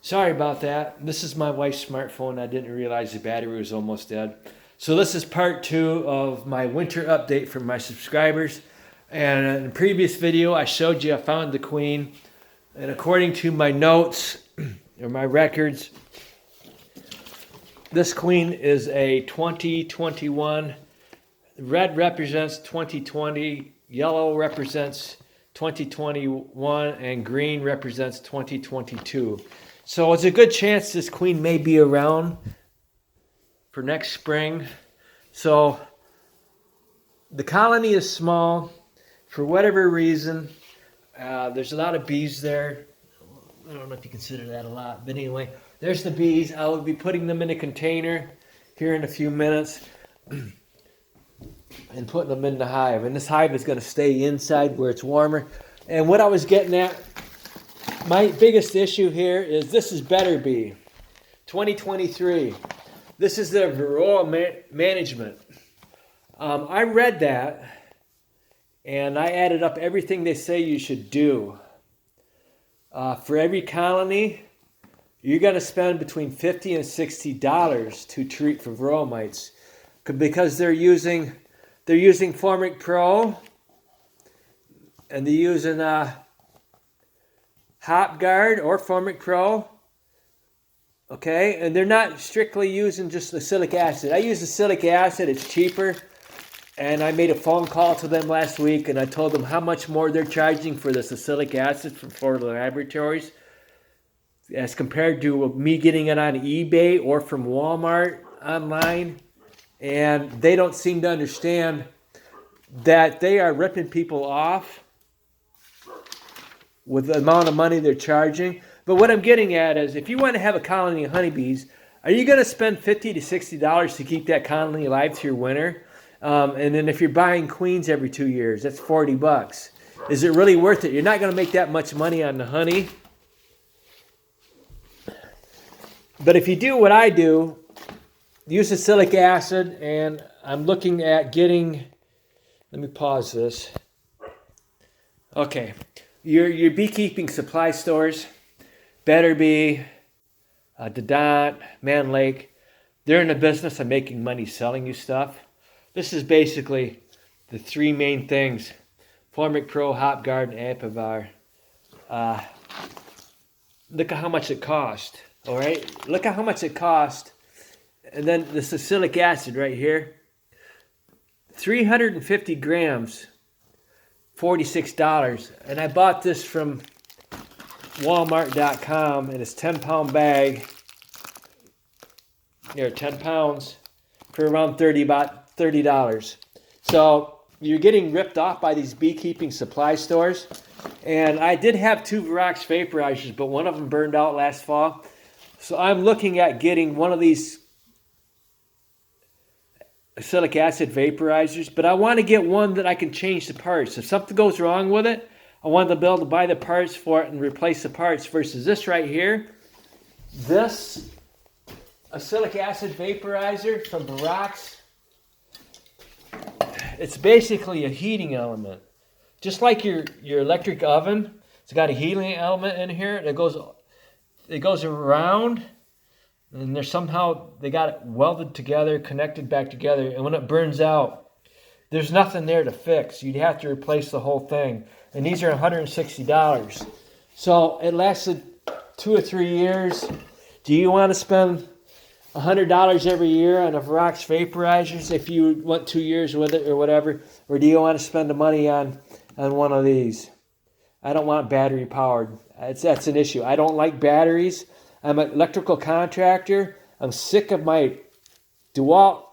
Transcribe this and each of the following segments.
Sorry about that. This is my wife's smartphone. I didn't realize the battery was almost dead. So this is part 2 of my winter update for my subscribers. And in the previous video, I showed you I found the queen. And according to my notes or my records, this queen is a 2021. Red represents 2020, yellow represents 2021, and green represents 2022. So it's a good chance this queen may be around for next spring. So the colony is small. For whatever reason, there's a lot of bees there. I don't know if you consider that a lot, but anyway, there's the bees. I will be putting them in a container here in a few minutes and putting them in the hive. And this hive is going to stay inside where it's warmer. And what I was getting at, my biggest issue here is this is Better Bee 2023. This is the varroa management. I read that and I added up everything they say you should do. For every colony, you're going to spend between $50 and $60 to treat for varroa mites, because they're using Formic Pro, and they're using HopGuard or Formic Pro. Okay, and they're not strictly using just acylic acid. I use acylic acid, it's cheaper. And I made a phone call to them last week, and I told them how much more they're charging for this acylic acid from Florida laboratories as compared to me getting it on eBay or from Walmart online. And they don't seem to understand that they are ripping people off with the amount of money they're charging. But what I'm getting at is, if you want to have a colony of honeybees, are you going to spend $50 to $60 to keep that colony alive through winter? And then if you're buying queens every 2 years, that's $40. Is it really worth it? You're not going to make that much money on the honey. But if you do what I do, use acylic acid, and I'm looking at getting, let me pause this. Okay, your beekeeping supply stores, Better Bee, Dedant, Man Lake, they're in the business of making money selling you stuff. This is basically the 3 main things: Formic Pro, HopGuard, and Apivar. Look at how much it cost. All right, look at how much it cost. And then this acylic acid right here, 350 grams, $46. And I bought this from Walmart.com, and it's 10-pound bag. There, 10 pounds for around $30. So you're getting ripped off by these beekeeping supply stores. And I did have 2 Vorox vaporizers, but one of them burned out last fall. So I'm looking at getting one of these acylic acid vaporizers, but I want to get one that I can change the parts. If something goes wrong with it, I want to be able to buy the parts for it and replace the parts, versus this right here. This acylic acid vaporizer from Vorox, it's basically a heating element. Just like your electric oven, it's got a heating element in here that goes around, and they got it welded together, connected back together, and when it burns out, there's nothing there to fix. You'd have to replace the whole thing. And these are $160. So it lasted 2 or 3 years. Do you want to spend $100 every year on a Vorox vaporizers if you want 2 years with it or whatever? Or do you want to spend the money on one of these? I don't want battery powered. That's an issue. I don't like batteries. I'm an electrical contractor. I'm sick of my DeWalt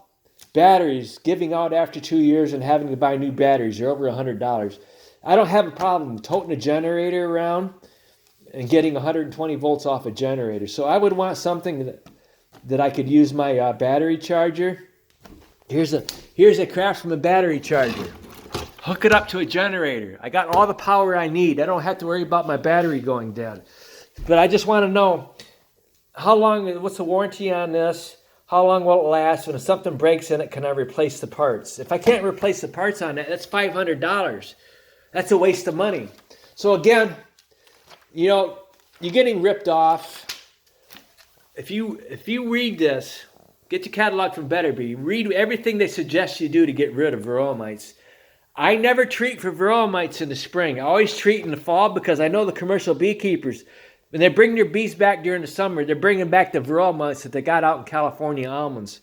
batteries giving out after 2 years and having to buy new batteries. They're over $100. I don't have a problem toting a generator around and getting 120 volts off a generator. So I would want something that I could use my battery charger. Here's a Craftsman battery charger. Hook it up to a generator. I got all the power I need. I don't have to worry about my battery going dead. But I just want to know what's the warranty on this? How long will it last? And if something breaks in it, can I replace the parts? If I can't replace the parts on that, that's $500. That's a waste of money. So again, you're getting ripped off. if you read this, get your catalog from Better Bee. Read everything they suggest you do to get rid of varroa mites. I never treat for varroa mites in the spring. I always treat in the fall because I know the commercial beekeepers, when they bring their bees back during the summer, they're bringing back the varroa mites that they got out in California almonds.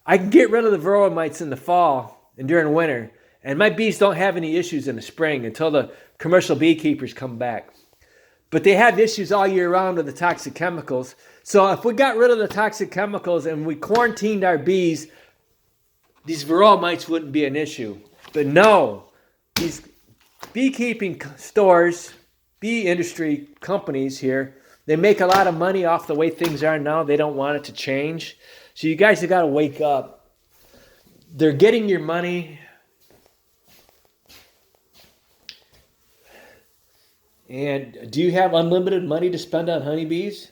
I can get rid of the varroa mites in the fall and during winter, and my bees don't have any issues in the spring until the commercial beekeepers come back. But they have issues all year round with the toxic chemicals. So if we got rid of the toxic chemicals and we quarantined our bees, these varroa mites wouldn't be an issue. But no, these beekeeping stores, bee industry companies here, they make a lot of money off the way things are now. They don't want it to change. So you guys have got to wake up. They're getting your money. And do you have unlimited money to spend on honeybees?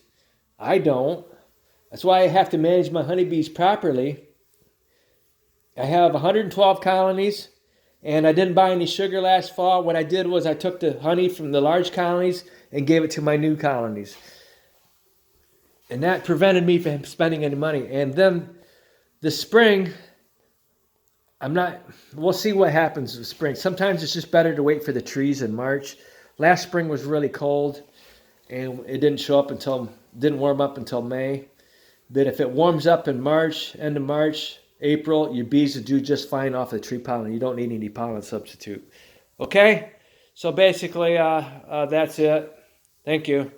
I don't. That's why I have to manage my honeybees properly. I have 112 colonies, and I didn't buy any sugar last fall. What I did was I took the honey from the large colonies and gave it to my new colonies. And that prevented me from spending any money. And then this spring, we'll see what happens with spring. Sometimes it's just better to wait for the trees in March. Last spring was really cold, and it didn't warm up until May. But if it warms up in March, end of March, April, your bees will do just fine off the tree pollen. You don't need any pollen substitute. Okay? So basically, that's it. Thank you.